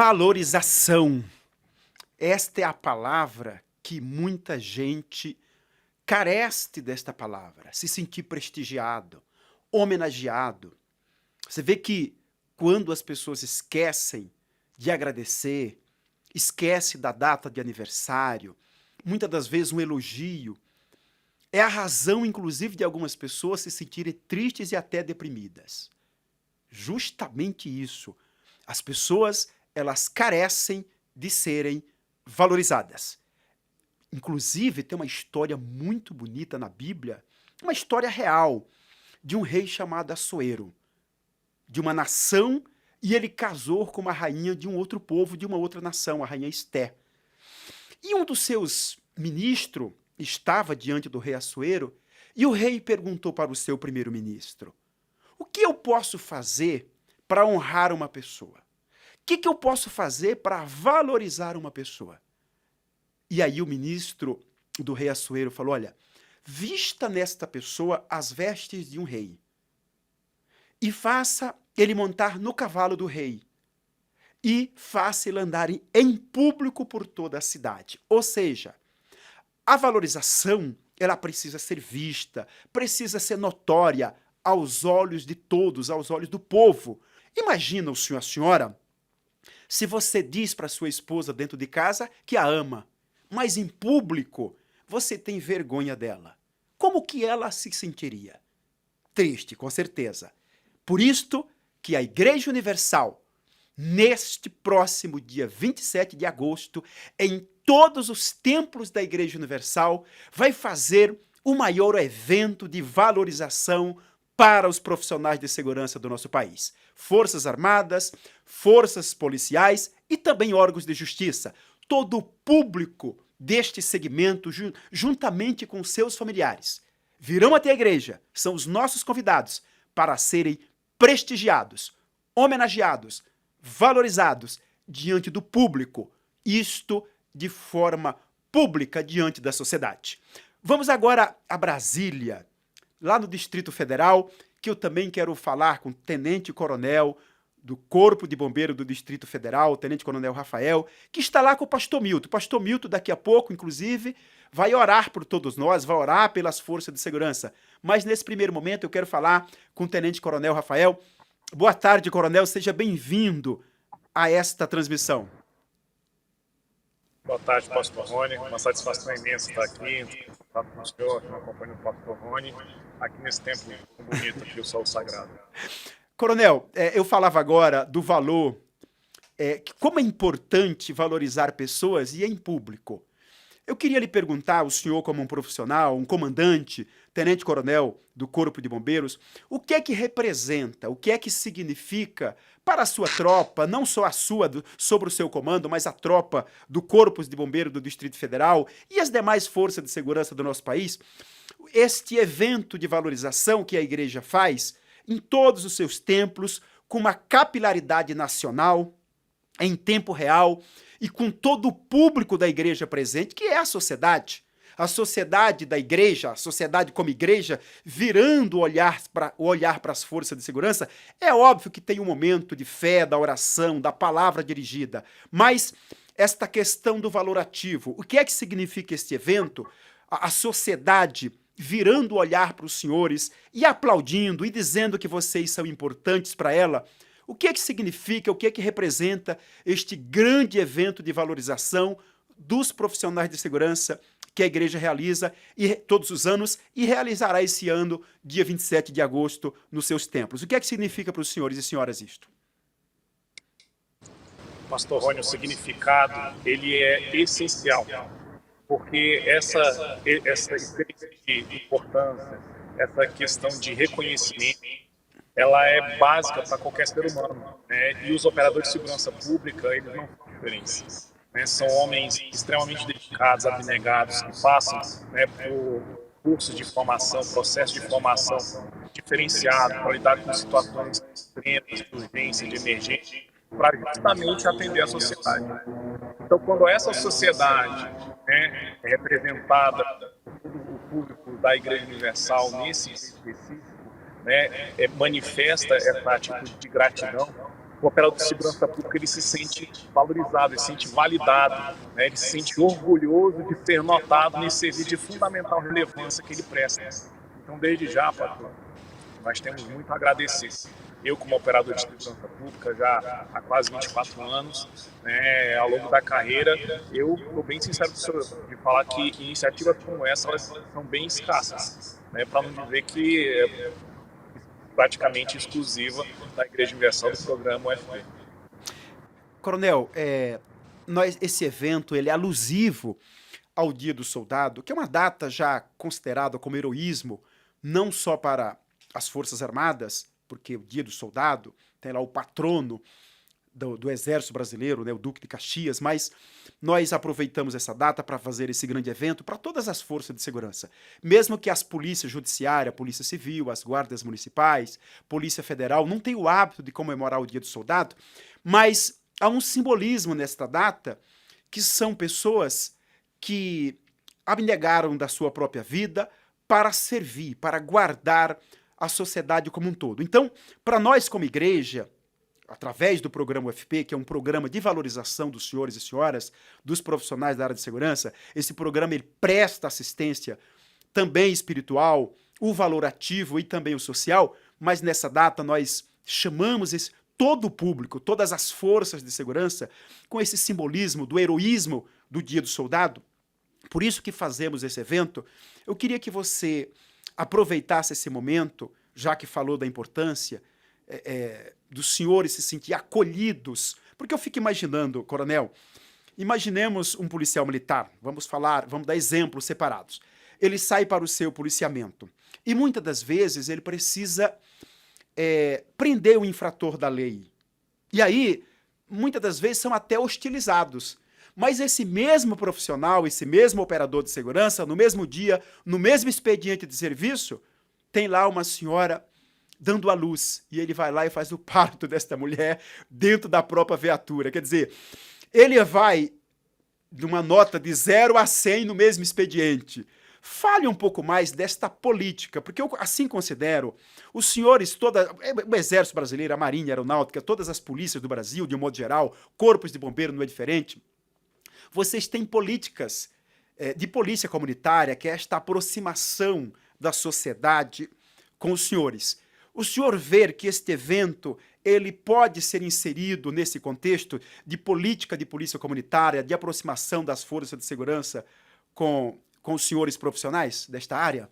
Valorização. Esta é a palavra que muita gente carece desta palavra. Se sentir prestigiado, homenageado. Você vê que quando as pessoas esquecem de agradecer, esquece da data de aniversário, muitas das vezes um elogio, é a razão, inclusive, de algumas pessoas se sentirem tristes e até deprimidas. Justamente isso. As pessoas, elas carecem de serem valorizadas. Inclusive, tem uma história muito bonita na Bíblia, uma história real, de um rei chamado Assuero, de uma nação, e ele casou com uma rainha de um outro povo, de uma outra nação, a rainha Esté. E um dos seus ministros estava diante do rei Assuero, e o rei perguntou para o seu primeiro-ministro: o que eu posso fazer para honrar uma pessoa? O que eu posso fazer para valorizar uma pessoa? E aí o ministro do rei Assuero falou: olha, vista nesta pessoa as vestes de um rei e faça ele montar no cavalo do rei e faça ele andar em público por toda a cidade. Ou seja, a valorização, ela precisa ser vista, precisa ser notória aos olhos de todos, aos olhos do povo. Imagina o senhor, a senhora, se você diz para sua esposa dentro de casa que a ama, mas em público você tem vergonha dela. Como que ela se sentiria? Triste, com certeza. Por isto que a Igreja Universal, neste próximo dia 27 de agosto, em todos os templos da Igreja Universal, vai fazer o maior evento de valorização para os profissionais de segurança do nosso país. Forças Armadas, forças policiais e também órgãos de justiça. Todo o público deste segmento, juntamente com seus familiares, virão até a igreja, são os nossos convidados, para serem prestigiados, homenageados, valorizados diante do público, isto de forma pública diante da sociedade. Vamos agora a Brasília, lá no Distrito Federal, que eu também quero falar com o tenente-coronel do Corpo de Bombeiro do Distrito Federal, o tenente-coronel Rafael, que está lá com o pastor Milton. O pastor Milton, daqui a pouco, inclusive, vai orar por todos nós, vai orar pelas forças de segurança. Mas, nesse primeiro momento, eu quero falar com o tenente-coronel Rafael. Boa tarde, coronel, seja bem-vindo a esta transmissão. Boa tarde, pastor Rony. Uma satisfação imensa estar aqui, estar com o senhor, acompanhando o pastor Rony, aqui nesse tempo bonito aqui, o Sol Sagrado. Coronel, eu falava agora do valor, como é importante valorizar pessoas e em público. Eu queria lhe perguntar, o senhor como um profissional, um comandante, tenente-coronel do Corpo de Bombeiros, o que é que representa, o que é que significa para a sua tropa, não só a sua, sobre o seu comando, mas a tropa do Corpo de Bombeiros do Distrito Federal e as demais forças de segurança do nosso país, este evento de valorização que a igreja faz em todos os seus templos, com uma capilaridade nacional, em tempo real, e com todo o público da igreja presente, que é a sociedade da igreja, a sociedade como igreja, virando o olhar para as forças de segurança. É óbvio que tem um momento de fé, da oração, da palavra dirigida, mas esta questão do valor ativo, o que é que significa este evento? A sociedade virando o olhar para os senhores e aplaudindo e dizendo que vocês são importantes para ela. O que é que significa, o que é que representa este grande evento de valorização dos profissionais de segurança que a igreja realiza todos os anos e realizará esse ano, dia 27 de agosto, nos seus templos? O que é que significa para os senhores e senhoras isto? Pastor Rony, o significado, ele é essencial, porque essa de importância, essa questão de reconhecimento, ela é básica para qualquer ser humano, né? E os operadores de segurança pública, eles não são diferentes, né? São homens extremamente dedicados, abnegados, que passam, né, por cursos de formação, processo de formação diferenciado para lidar com situações extremas, de urgência, de emergência, para justamente atender a sociedade. Então, quando essa sociedade, né, é representada por o público da Igreja Universal nesse específico, né, manifesta essa atitude de gratidão, o operador de segurança pública ele se sente valorizado, ele se sente validado, né? Ele se sente orgulhoso de ser notado nesse serviço de fundamental relevância que ele presta. Então, desde já, pastor, nós temos muito a agradecer. Eu, como operador de segurança pública, já há quase 24 anos, né, ao longo da carreira, eu estou bem sincero com o senhor de falar que iniciativas como essa elas são bem escassas, né, para não dizer que é praticamente exclusiva da Igreja Universal do programa UFP. Coronel, esse evento ele é alusivo ao Dia do Soldado, que é uma data já considerada como heroísmo, não só para as Forças Armadas, porque o Dia do Soldado tem lá o patrono do Exército Brasileiro, né, o Duque de Caxias, mas nós aproveitamos essa data para fazer esse grande evento para todas as forças de segurança. Mesmo que as polícias judiciárias, Polícia Civil, as guardas municipais, Polícia Federal não tenham o hábito de comemorar o Dia do Soldado, mas há um simbolismo nesta data que são pessoas que abnegaram da sua própria vida para servir, para guardar a sociedade como um todo. Então, para nós como igreja, através do programa UFP, que é um programa de valorização dos senhores e senhoras, dos profissionais da área de segurança, esse programa ele presta assistência também espiritual, o valorativo e também o social, mas nessa data nós chamamos todo o público, todas as forças de segurança, com esse simbolismo do heroísmo do Dia do Soldado. Por isso que fazemos esse evento. Eu queria que você aproveitasse esse momento, já que falou da importância dos senhores se sentir acolhidos, porque eu fico imaginando, coronel, imaginemos um policial militar, vamos dar exemplos separados. Ele sai para o seu policiamento e muitas das vezes ele precisa prender o infrator da lei. E aí, muitas das vezes são até hostilizados. Mas esse mesmo profissional, esse mesmo operador de segurança, no mesmo dia, no mesmo expediente de serviço, tem lá uma senhora dando à luz, e ele vai lá e faz o parto desta mulher dentro da própria viatura. Quer dizer, ele vai de uma nota de 0 a 100 no mesmo expediente. Fale um pouco mais desta política, porque eu assim considero, os senhores, o Exército Brasileiro, a Marinha, a Aeronáutica, todas as polícias do Brasil, de um modo geral, corpos de bombeiro não é diferente, vocês têm políticas de polícia comunitária, que é esta aproximação da sociedade com os senhores. O senhor vê que este evento ele pode ser inserido nesse contexto de política de polícia comunitária, de aproximação das forças de segurança com os senhores profissionais desta área?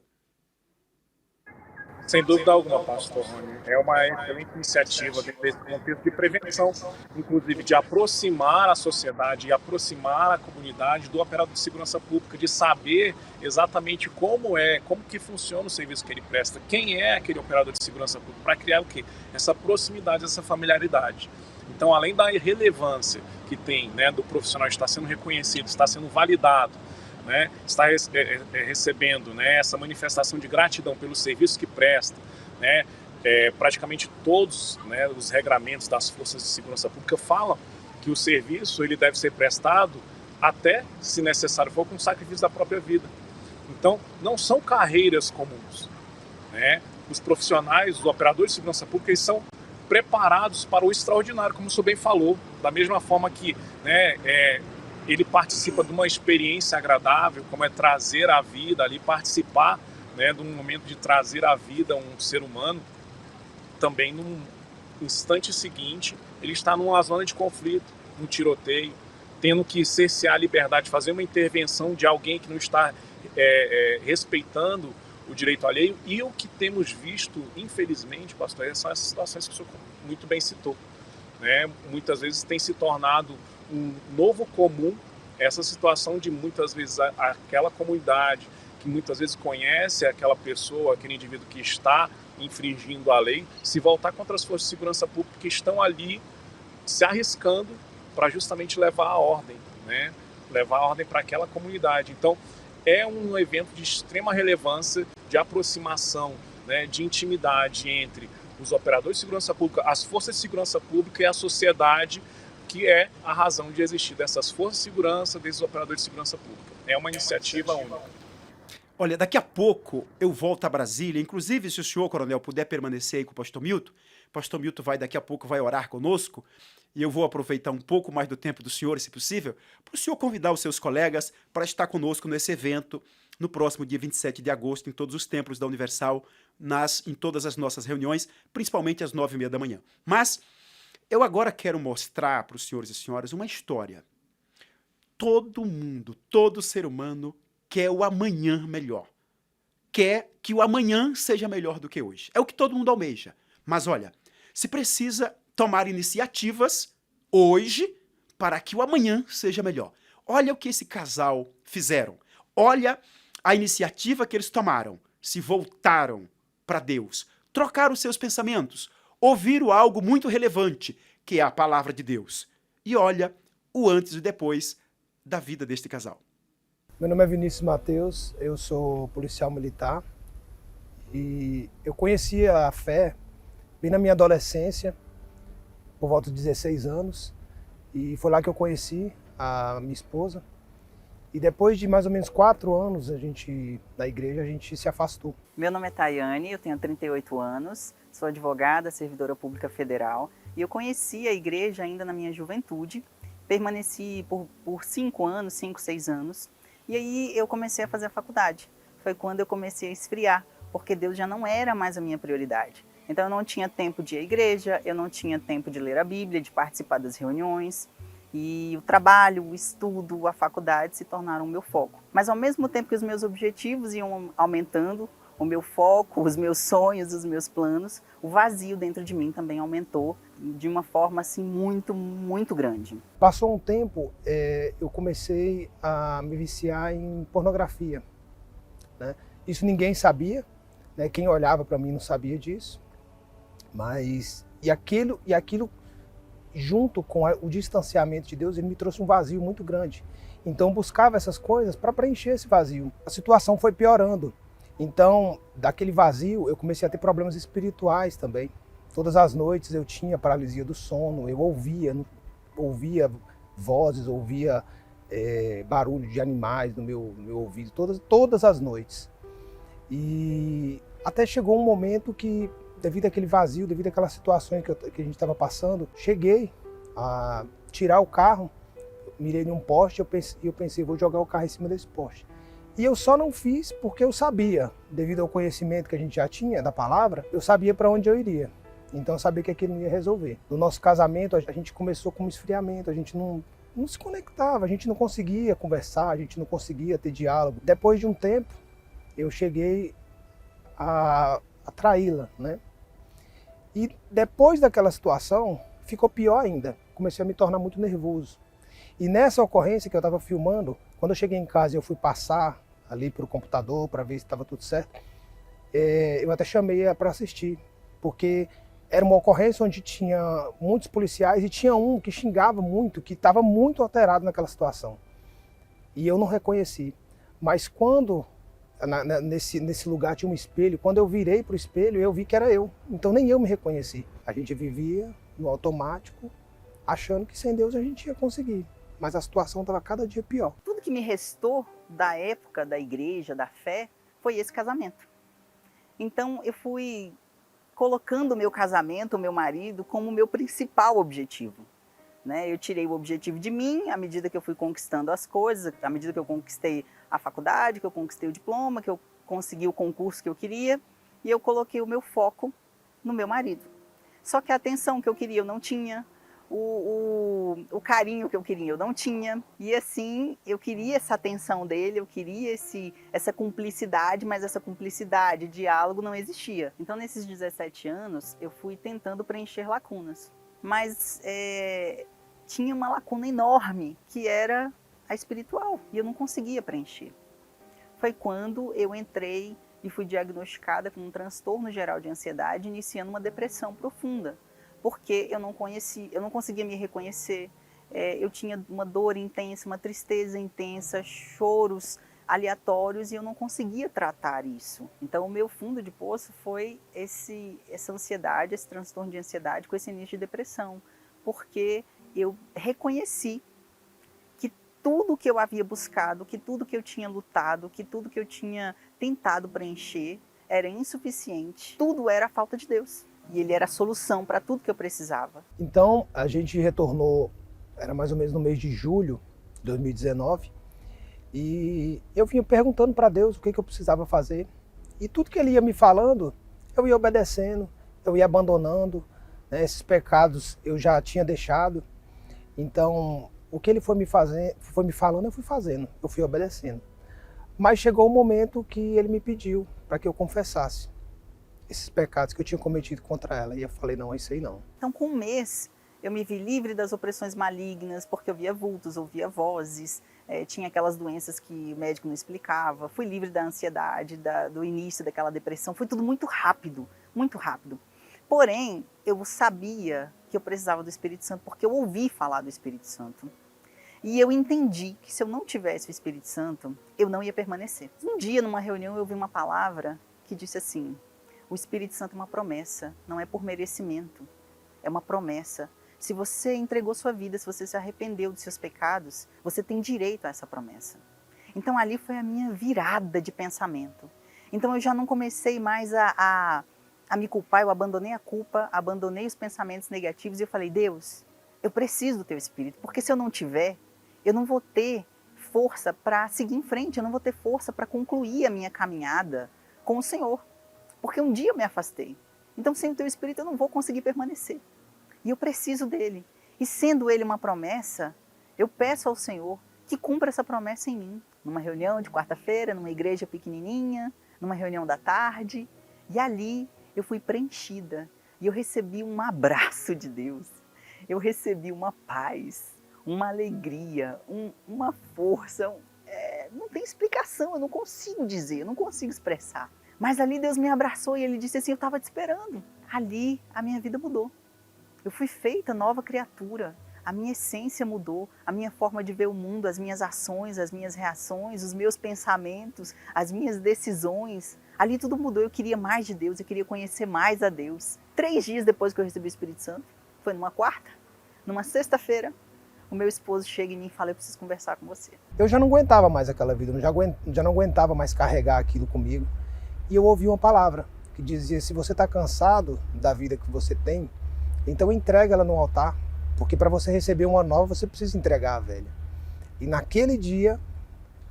Sem dúvida alguma, pastor Rony. É uma excelente iniciativa dentro desse contexto de prevenção, inclusive de aproximar a sociedade e aproximar a comunidade do operador de segurança pública, de saber exatamente como que funciona o serviço que ele presta, quem é aquele operador de segurança pública, para criar o quê? Essa proximidade, essa familiaridade. Então, além da relevância que tem, né, do profissional estar sendo reconhecido, estar sendo validado, né, está recebendo, né, essa manifestação de gratidão pelos serviços que presta, né, praticamente todos, né, os regramentos das forças de segurança pública falam que o serviço ele deve ser prestado até, se necessário for, com sacrifício da própria vida. Então, não são carreiras comuns, né? Os profissionais, os operadores de segurança pública, eles são preparados para o extraordinário, como o senhor bem falou, da mesma forma que, né, ele participa de uma experiência agradável, como é trazer a vida ali, participar, né, de um momento de trazer a vida a um ser humano, também num instante seguinte, ele está numa zona de conflito, num tiroteio, tendo que cercear a liberdade, fazer uma intervenção de alguém que não está respeitando o direito alheio. E o que temos visto, infelizmente, pastor, são essas situações que o senhor muito bem citou, né? Muitas vezes tem se tornado um novo comum essa situação de muitas vezes aquela comunidade que muitas vezes conhece aquela pessoa, aquele indivíduo que está infringindo a lei, se voltar contra as forças de segurança pública que estão ali se arriscando para justamente levar a ordem, né? Levar a ordem para aquela comunidade. Então, é um evento de extrema relevância, de aproximação, né, de intimidade entre os operadores de segurança pública, as forças de segurança pública e a sociedade, que é a razão de existir dessas forças de segurança, desses operadores de segurança pública. É uma iniciativa única. Olha, daqui a pouco eu volto a Brasília. Inclusive, se o senhor, coronel, puder permanecer aí com o pastor Milton vai daqui a pouco vai orar conosco, e eu vou aproveitar um pouco mais do tempo do senhor, se possível, para o senhor convidar os seus colegas para estar conosco nesse evento no próximo dia 27 de agosto, em todos os templos da Universal, em todas as nossas reuniões, principalmente às 9h30 da manhã. Mas eu agora quero mostrar para os senhores e senhoras uma história. Todo mundo, todo ser humano quer o amanhã melhor. Quer que o amanhã seja melhor do que hoje. É o que todo mundo almeja. Mas olha, se precisa tomar iniciativas hoje para que o amanhã seja melhor. Olha o que esse casal fizeram. Olha a iniciativa que eles tomaram. Se voltaram para Deus. Trocaram seus pensamentos. Ouviram algo muito relevante, que é a palavra de Deus. E olha o antes e depois da vida deste casal. Meu nome é Vinícius Mateus, eu sou policial militar e eu conheci a fé bem na minha adolescência, por volta de 16 anos, e foi lá que eu conheci a minha esposa. E depois de mais ou menos 4 anos na igreja, a gente se afastou. Meu nome é Tayane, eu tenho 38 anos, sou advogada, servidora pública federal, e eu conheci a igreja ainda na minha juventude, permaneci por 5 anos, 5, 6 anos, e aí eu comecei a fazer a faculdade. Foi quando eu comecei a esfriar, porque Deus já não era mais a minha prioridade. Então eu não tinha tempo de ir à igreja, eu não tinha tempo de ler a Bíblia, de participar das reuniões, e o trabalho, o estudo, a faculdade se tornaram o meu foco. Mas ao mesmo tempo que os meus objetivos iam aumentando, o meu foco, os meus sonhos, os meus planos, o vazio dentro de mim também aumentou de uma forma assim muito, muito grande. Passou um tempo, eu comecei a me viciar em pornografia, né? Isso ninguém sabia, né? Quem olhava para mim não sabia disso, mas e aquilo junto com o distanciamento de Deus, ele me trouxe um vazio muito grande. Então eu buscava essas coisas para preencher esse vazio. A situação foi piorando. Então, daquele vazio, eu comecei a ter problemas espirituais também. Todas as noites eu tinha paralisia do sono, eu ouvia vozes, ouvia barulho de animais no meu ouvido, todas as noites. E até chegou um momento que, devido àquele vazio, devido àquelas situações que a gente estava passando, cheguei a tirar o carro, mirei num poste e eu pensei, vou jogar o carro em cima desse poste. E eu só não fiz porque eu sabia, devido ao conhecimento que a gente já tinha da palavra, eu sabia para onde eu iria. Então eu sabia que aquilo não ia resolver. No nosso casamento, a gente começou com um esfriamento, a gente não se conectava, a gente não conseguia conversar, a gente não conseguia ter diálogo. Depois de um tempo, eu cheguei a traí-la, né? E depois daquela situação, ficou pior ainda. Comecei a me tornar muito nervoso. E nessa ocorrência que eu estava filmando, quando eu cheguei em casa e eu fui passar ali para o computador para ver se estava tudo certo, eu até chamei para assistir, porque era uma ocorrência onde tinha muitos policiais e tinha um que xingava muito, que estava muito alterado naquela situação. E eu não reconheci. Mas quando nesse lugar tinha um espelho, quando eu virei para o espelho, eu vi que era eu. Então nem eu me reconheci. A gente vivia no automático, achando que sem Deus a gente ia conseguir. Mas a situação estava cada dia pior. Tudo que me restou da época da igreja, da fé, foi esse casamento. Então eu fui colocando o meu casamento, o meu marido, como o meu principal objetivo. Né? Eu tirei o objetivo de mim à medida que eu fui conquistando as coisas, à medida que eu conquistei a faculdade, que eu conquistei o diploma, que eu consegui o concurso que eu queria, e eu coloquei o meu foco no meu marido. Só que a atenção que eu queria eu não tinha, o carinho que eu queria eu não tinha, e assim eu queria essa atenção dele, eu queria essa cumplicidade, mas essa cumplicidade, diálogo não existia. Então nesses 17 anos eu fui tentando preencher lacunas, mas tinha uma lacuna enorme que era a espiritual e eu não conseguia preencher. Foi quando eu entrei e fui diagnosticada com um transtorno geral de ansiedade, iniciando uma depressão profunda. Porque eu não conseguia me reconhecer, eu tinha uma dor intensa, uma tristeza intensa, choros aleatórios e eu não conseguia tratar isso. Então o meu fundo de poço foi essa ansiedade, esse transtorno de ansiedade com esse início de depressão, porque eu reconheci que tudo que eu havia buscado, que tudo que eu tinha lutado, que tudo que eu tinha tentado preencher era insuficiente. Tudo era a falta de Deus. E Ele era a solução para tudo que eu precisava. Então, a gente retornou, era mais ou menos no mês de julho de 2019, e eu vinha perguntando para Deus o que eu precisava fazer. E tudo que Ele ia me falando, eu ia obedecendo, eu ia abandonando, né? Esses pecados eu já tinha deixado. Então, o que Ele foi me falando, eu fui fazendo, eu fui obedecendo. Mas chegou um momento que Ele me pediu para que eu confessasse esses pecados que eu tinha cometido contra ela. E eu falei, não, isso aí não. Então, com um mês, eu me vi livre das opressões malignas, porque eu via vultos, ouvia vozes, tinha aquelas doenças que o médico não explicava, fui livre da ansiedade, do início daquela depressão, foi tudo muito rápido, muito rápido. Porém, eu sabia que eu precisava do Espírito Santo, porque eu ouvi falar do Espírito Santo. E eu entendi que se eu não tivesse o Espírito Santo, eu não ia permanecer. Um dia, numa reunião, eu ouvi uma palavra que disse assim: o Espírito Santo é uma promessa, não é por merecimento, é uma promessa. Se você entregou sua vida, se você se arrependeu dos seus pecados, você tem direito a essa promessa. Então ali foi a minha virada de pensamento. Então eu já não comecei mais a me culpar, eu abandonei a culpa, abandonei os pensamentos negativos e eu falei, Deus, eu preciso do teu Espírito, porque se eu não tiver, eu não vou ter força para seguir em frente, eu não vou ter força para concluir a minha caminhada com o Senhor. Porque um dia eu me afastei. Então, sem o teu Espírito, eu não vou conseguir permanecer. E eu preciso dele. E sendo ele uma promessa, eu peço ao Senhor que cumpra essa promessa em mim. Numa reunião de quarta-feira, numa igreja pequenininha, numa reunião da tarde. E ali eu fui preenchida. E eu recebi um abraço de Deus. Eu recebi uma paz, uma alegria, uma força. Não tem explicação, eu não consigo dizer, eu não consigo expressar. Mas ali Deus me abraçou e Ele disse assim, eu estava te esperando. Ali a minha vida mudou. Eu fui feita nova criatura. A minha essência mudou, a minha forma de ver o mundo, as minhas ações, as minhas reações, os meus pensamentos, as minhas decisões. Ali tudo mudou, eu queria mais de Deus, eu queria conhecer mais a Deus. 3 dias depois que eu recebi o Espírito Santo, foi numa quarta, numa sexta-feira, o meu esposo chega em mim e fala, eu preciso conversar com você. Eu já não aguentava mais aquela vida, já não aguentava mais carregar aquilo comigo. E eu ouvi uma palavra que dizia, se você está cansado da vida que você tem, então entrega ela no altar, porque para você receber uma nova, você precisa entregar a velha. E naquele dia,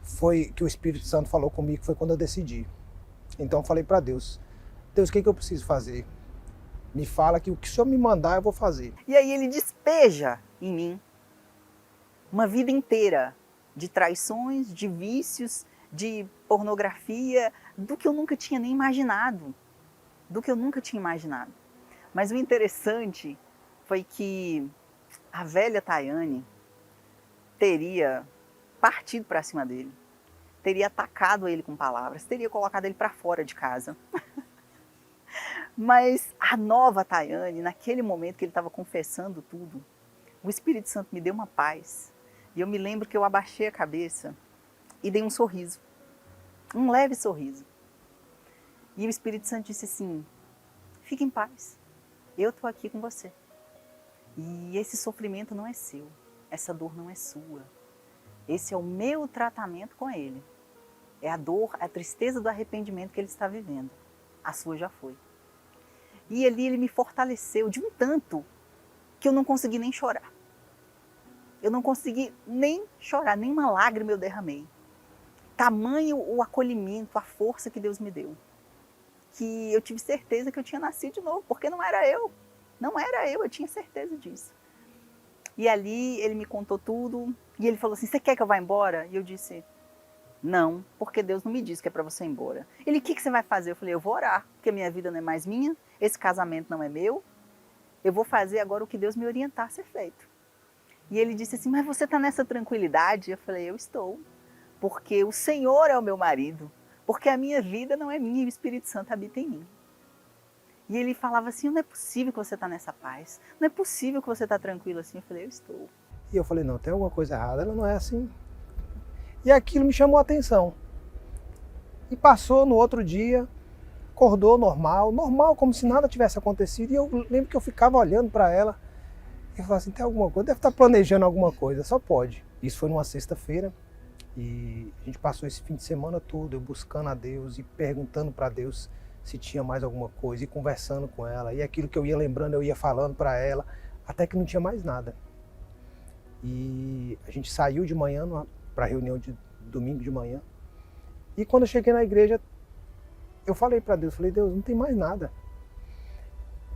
foi que o Espírito Santo falou comigo, foi quando eu decidi. Então eu falei para Deus, Deus, o que eu preciso fazer? Me fala que o que o Senhor me mandar, eu vou fazer. E aí Ele despeja em mim uma vida inteira de traições, de vícios, de pornografia, do que eu nunca tinha nem imaginado. Do que eu nunca tinha imaginado. Mas o interessante foi que a velha Tayane teria partido para cima dele, teria atacado ele com palavras, teria colocado ele para fora de casa. Mas a nova Tayane, naquele momento que ele estava confessando tudo, o Espírito Santo me deu uma paz. E eu me lembro que eu abaixei a cabeça e dei um sorriso, um leve sorriso. E o Espírito Santo disse assim, fique em paz, eu estou aqui com você. E esse sofrimento não é seu, essa dor não é sua. Esse é o meu tratamento com ele. É a dor, a tristeza do arrependimento que ele está vivendo. A sua já foi. E ali ele me fortaleceu de um tanto que eu não consegui nem chorar. Eu não consegui nem chorar, nem uma lágrima eu derramei. Tamanho o acolhimento, a força que Deus me deu. Que eu tive certeza que eu tinha nascido de novo, porque não era eu. Não era eu tinha certeza disso. E ali ele me contou tudo, e ele falou assim, você quer que eu vá embora? E eu disse, não, porque Deus não me disse que é para você ir embora. Ele, o que você vai fazer? Eu falei, eu vou orar, porque minha vida não é mais minha, esse casamento não é meu, eu vou fazer agora o que Deus me orientar a ser feito. E ele disse assim, mas você está nessa tranquilidade? Eu falei, eu estou, porque o Senhor é o meu marido, porque a minha vida não é minha e o Espírito Santo habita em mim. E ele falava assim, não é possível que você está nessa paz, não é possível que você está tranquilo assim. Eu falei, eu estou. E eu falei, não, tem alguma coisa errada, ela não é assim. E aquilo me chamou a atenção. E passou no outro dia, acordou normal, como se nada tivesse acontecido. E eu lembro que eu ficava olhando para ela e eu falava assim, tem alguma coisa, deve estar planejando alguma coisa, só pode. Isso foi numa sexta-feira e a gente passou esse fim de semana todo eu buscando a Deus e perguntando para Deus se tinha mais alguma coisa e conversando com ela. E aquilo que eu ia lembrando, eu ia falando para ela, até que não tinha mais nada. E a gente saiu de manhã para a reunião de domingo de manhã. E quando eu cheguei na igreja, eu falei para Deus, Deus, não tem mais nada.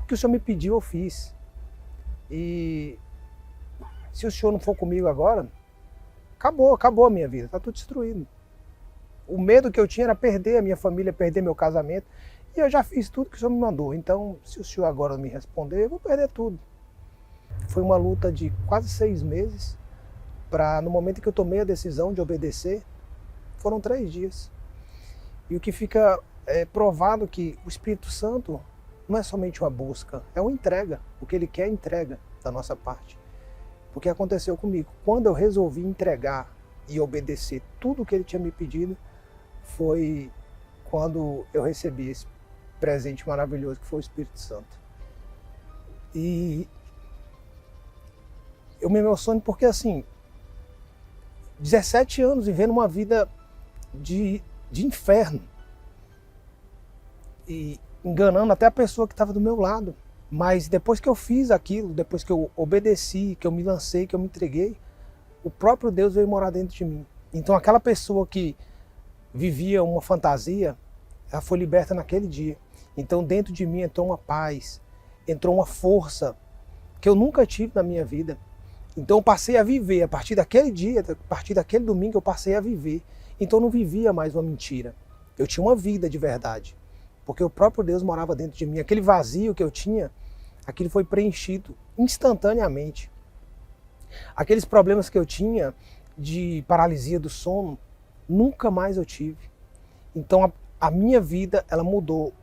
O que o Senhor me pediu, eu fiz. E se o Senhor não for comigo agora, acabou a minha vida, está tudo destruído. O medo que eu tinha era perder a minha família, perder meu casamento. E eu já fiz tudo que o Senhor me mandou. Então, se o Senhor agora não me responder, eu vou perder tudo. Foi uma luta de quase 6 meses. No momento em que eu tomei a decisão de obedecer, foram 3 dias. E o que fica provado que o Espírito Santo não é somente uma busca, é uma entrega. O que Ele quer é entrega da nossa parte. O que aconteceu comigo? Quando eu resolvi entregar e obedecer tudo o que Ele tinha me pedido, foi quando eu recebi esse presente maravilhoso que foi o Espírito Santo. E eu me emociono porque, assim, 17 anos vivendo uma vida de inferno e enganando até a pessoa que estava do meu lado. Mas depois que eu fiz aquilo, depois que eu obedeci, que eu me lancei, que eu me entreguei, o próprio Deus veio morar dentro de mim. Então aquela pessoa que vivia uma fantasia, ela foi liberta naquele dia. Então dentro de mim entrou uma paz, entrou uma força que eu nunca tive na minha vida. Então eu passei a viver, a partir daquele dia, a partir daquele domingo eu passei a viver. Então eu não vivia mais uma mentira. Eu tinha uma vida de verdade. Porque o próprio Deus morava dentro de mim. Aquele vazio que eu tinha, aquilo foi preenchido instantaneamente. Aqueles problemas que eu tinha de paralisia do sono, nunca mais eu tive. Então a minha vida, ela mudou.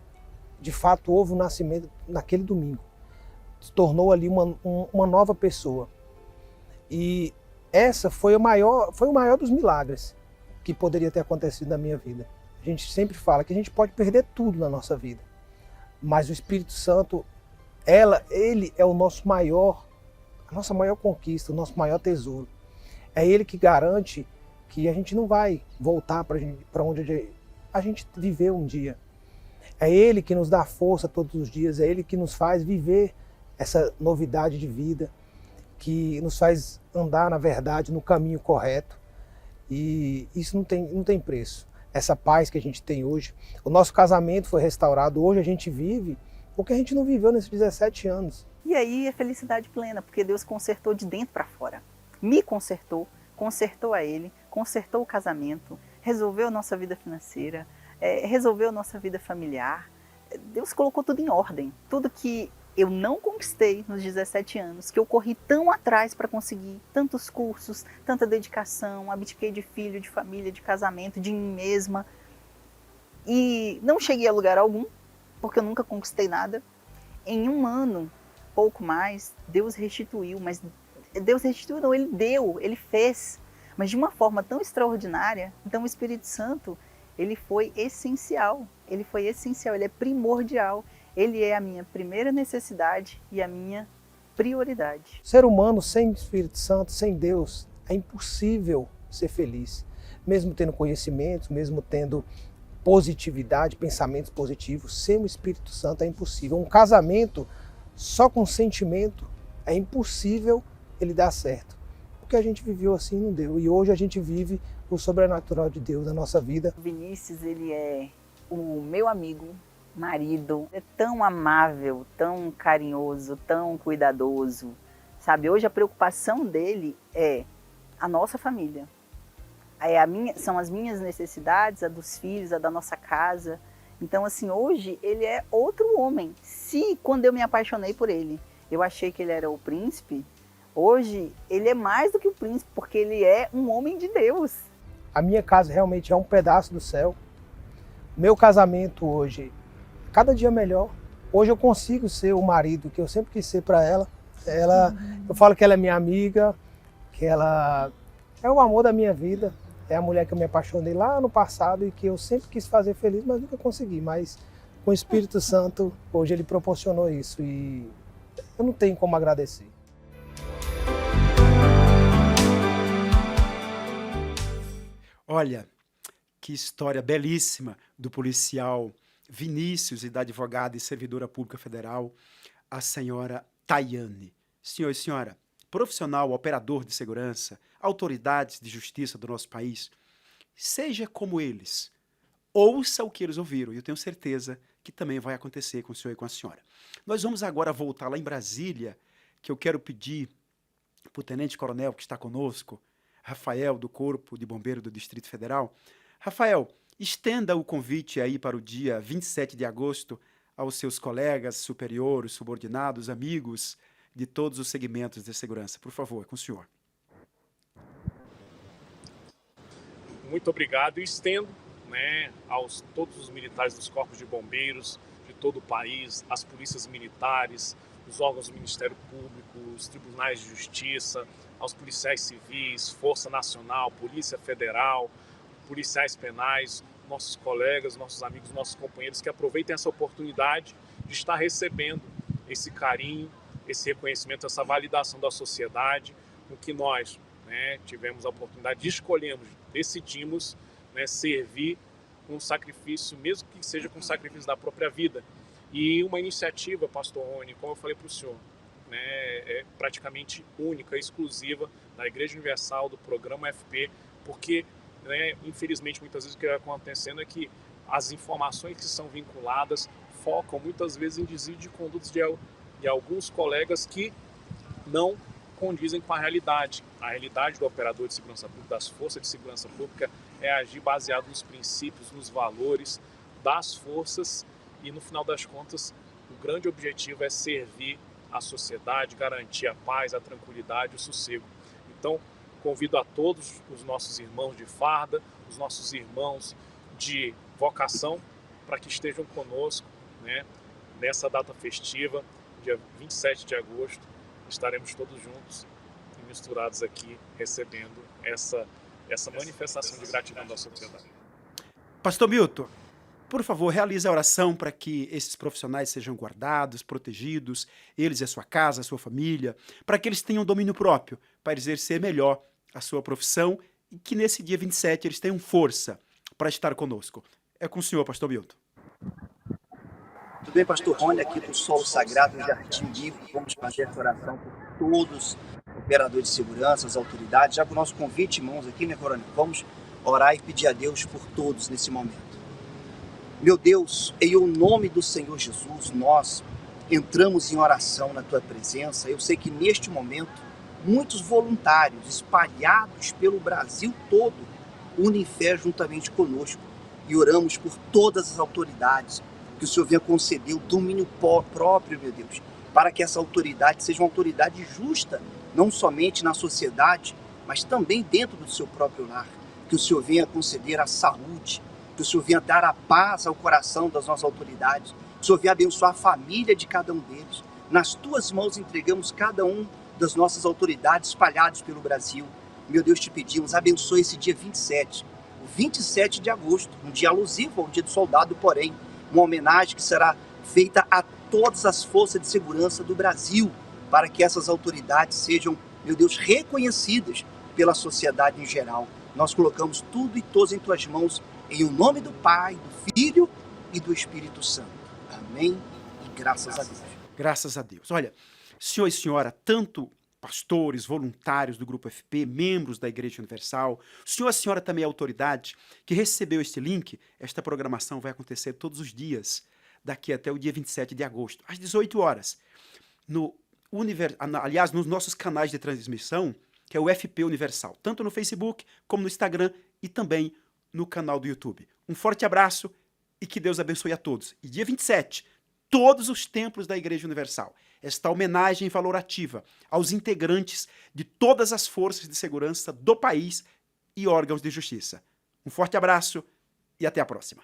De fato, houve um nascimento naquele domingo. Se tornou ali uma nova pessoa. E essa foi o maior dos milagres que poderia ter acontecido na minha vida. A gente sempre fala que a gente pode perder tudo na nossa vida. Mas o Espírito Santo, ele é a nossa maior conquista, o nosso maior tesouro. É Ele que garante que a gente não vai voltar para onde a gente viveu um dia. É Ele que nos dá força todos os dias, é Ele que nos faz viver essa novidade de vida, que nos faz andar na verdade, no caminho correto. E isso não tem preço. Essa paz que a gente tem hoje. O nosso casamento foi restaurado, hoje a gente vive o que a gente não viveu nesses 17 anos. E aí é felicidade plena, porque Deus consertou de dentro para fora. Me consertou, consertou a Ele, consertou o casamento, resolveu nossa vida financeira, resolveu nossa vida familiar. Deus colocou tudo em ordem. Tudo que eu não conquistei nos 17 anos, que eu corri tão atrás para conseguir tantos cursos, tanta dedicação, abdiquei de filho, de família, de casamento, de mim mesma. E não cheguei a lugar algum, porque eu nunca conquistei nada. Em 1 ano, pouco mais, Deus restituiu, mas Deus restituiu não, Ele deu, Ele fez, mas de uma forma tão extraordinária. Então o Espírito Santo, Ele foi essencial, Ele é primordial. Ele é a minha primeira necessidade e a minha prioridade. O ser humano sem Espírito Santo, sem Deus, é impossível ser feliz. Mesmo tendo conhecimentos, mesmo tendo positividade, pensamentos positivos, sem o Espírito Santo é impossível. Um casamento só com sentimento é impossível ele dar certo. Porque a gente viveu assim e não deu. E hoje a gente vive o sobrenatural de Deus na nossa vida. Vinícius, ele é o meu amigo, marido, é tão amável, tão carinhoso, tão cuidadoso, sabe? Hoje a preocupação dele é a nossa família, são as minhas necessidades, a dos filhos, a da nossa casa. Então, assim, hoje ele é outro homem. Se quando eu me apaixonei por ele, eu achei que ele era o príncipe, hoje ele é mais do que o príncipe, porque ele é um homem de Deus. A minha casa realmente é um pedaço do céu. Meu casamento hoje, cada dia melhor. Hoje eu consigo ser o marido que eu sempre quis ser para ela. Eu falo que ela é minha amiga, que ela é o amor da minha vida. É a mulher que eu me apaixonei lá no passado e que eu sempre quis fazer feliz, mas nunca consegui. Mas com o Espírito Santo, hoje ele proporcionou isso e eu não tenho como agradecer. Olha, que história belíssima do policial Vinícius e da advogada e servidora pública federal, a senhora Tayane. Senhor e senhora, profissional, operador de segurança, autoridades de justiça do nosso país, seja como eles, ouça o que eles ouviram, e eu tenho certeza que também vai acontecer com o senhor e com a senhora. Nós vamos agora voltar lá em Brasília, que eu quero pedir para o tenente-coronel que está conosco, Rafael, do Corpo de Bombeiro do Distrito Federal. Rafael, estenda o convite aí para o dia 27 de agosto aos seus colegas, superiores, subordinados, amigos de todos os segmentos de segurança. Por favor, é com o senhor. Muito obrigado e estendo, né, aos todos os militares dos corpos de bombeiros de todo o país, as polícias militares, os órgãos do Ministério Público, os tribunais de justiça, aos policiais civis, Força Nacional, Polícia Federal, policiais penais, nossos colegas, nossos amigos, nossos companheiros, que aproveitem essa oportunidade de estar recebendo esse carinho, esse reconhecimento, essa validação da sociedade, no que nós, né, tivemos a oportunidade de escolhermos, decidimos, né, servir com sacrifício, mesmo que seja com sacrifício da própria vida. E uma iniciativa, pastor Rony, como eu falei para o senhor, né, é praticamente única, exclusiva da Igreja Universal, do programa FP, porque, né, infelizmente, muitas vezes o que vai acontecendo é que as informações que são vinculadas focam muitas vezes em desvio de condutas de alguns colegas que não condizem com a realidade. A realidade do operador de segurança pública, das forças de segurança pública, é agir baseado nos princípios, nos valores das forças e, no final das contas, o grande objetivo é servir a sociedade, garantir a paz, a tranquilidade, o sossego. Então, convido a todos os nossos irmãos de farda, os nossos irmãos de vocação, para que estejam conosco, né, nessa data festiva, dia 27 de agosto, estaremos todos juntos e misturados aqui, recebendo essa manifestação de gratidão da sociedade. Pastor Milton, por favor, realize a oração para que esses profissionais sejam guardados, protegidos, eles e a sua casa, a sua família, para que eles tenham domínio próprio, para exercer melhor a sua profissão e que nesse dia 27 eles tenham força para estar conosco. É com o senhor, pastor Milton. Tudo bem, pastor Rony, aqui do Solo Sagrado, no Jardim Livre. Vamos fazer essa oração por todos os operadores de segurança, as autoridades. Já com o nosso convite, irmãos, aqui, né, coronel? Vamos orar e pedir a Deus por todos nesse momento. Meu Deus, em o nome do Senhor Jesus, nós entramos em oração na Tua presença. Eu sei que neste momento, muitos voluntários espalhados pelo Brasil todo unem fé juntamente conosco e oramos por todas as autoridades, que o Senhor venha conceder o domínio próprio, meu Deus, para que essa autoridade seja uma autoridade justa, não somente na sociedade, mas também dentro do seu próprio lar. Que o Senhor venha conceder a saúde, que o Senhor venha dar a paz ao coração das nossas autoridades, que o Senhor venha abençoar a família de cada um deles. Nas Tuas mãos entregamos cada um das nossas autoridades espalhados pelo Brasil. Meu Deus, te pedimos, abençoe esse dia 27, o 27 de agosto, um dia alusivo ao Dia do Soldado, porém, uma homenagem que será feita a todas as forças de segurança do Brasil, para que essas autoridades sejam, meu Deus, reconhecidas pela sociedade em geral. Nós colocamos tudo e todos em Tuas mãos, em o nome do Pai, do Filho e do Espírito Santo. Amém e graças a Deus. Graças a Deus. Olha, senhor e senhora, tanto pastores, voluntários do Grupo FP, membros da Igreja Universal, o senhor e a senhora também é autoridade que recebeu este link. Esta programação vai acontecer todos os dias, daqui até o dia 27 de agosto, às 18 horas. Aliás, nos nossos canais de transmissão, que é o FP Universal, tanto no Facebook como no Instagram e também no canal do YouTube. Um forte abraço e que Deus abençoe a todos. E dia 27, todos os templos da Igreja Universal. Esta homenagem valorativa aos integrantes de todas as forças de segurança do país e órgãos de justiça. Um forte abraço e até a próxima.